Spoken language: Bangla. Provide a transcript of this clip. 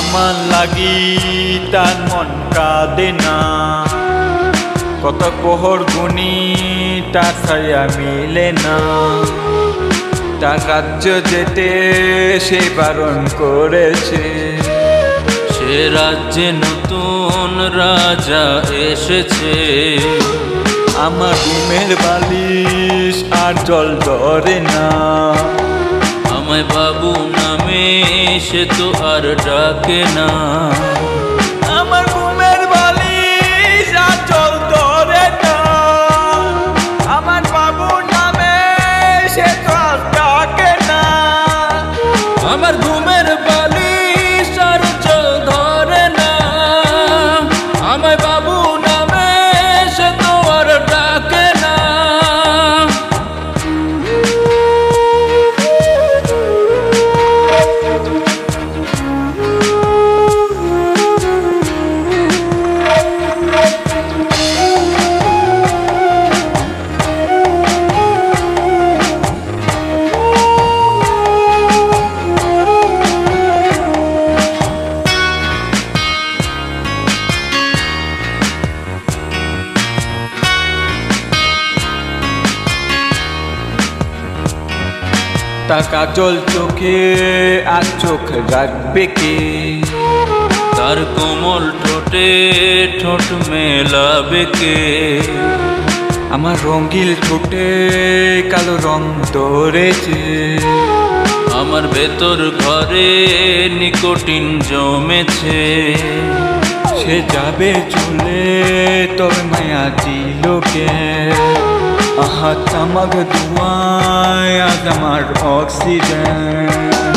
আমার লাগি তার মন কাঁদে না, কত প্রহর গুনি তার ছায়া মিলে না। তার রাজ্য যেতে সে বারণ করেছে, সে রাজ্যে নতুন রাজা এসেছে। আমার ঘুমের বালিশ আর জল ধরে না, আমায় বাবু নামে সে তো আর ডাকে না। আমার ঘুমের বালিশ আর জল ধরে না, আমার বাবু নামে সে তো আর ডাকে না। আমার ঘুমের বালিশ আর জল ধরে না, আমায় বাবু নামে সে তো আর ডাকে না। টাকা জল চোখে আর চোখ রাখবে কে, তার কোমল ঠোঁটে ঠোঁট মেলাবে কে। আমার রঙিল ঠোঁটে কালো রং ধরেছে, আমার ভেতর ঘরে নিকোটিন জমেছে। সে যাবে চলে তবে মায়া দিল কে, আহা তামাক ধোঁয়ায় আজ আমার অক্সিজেন।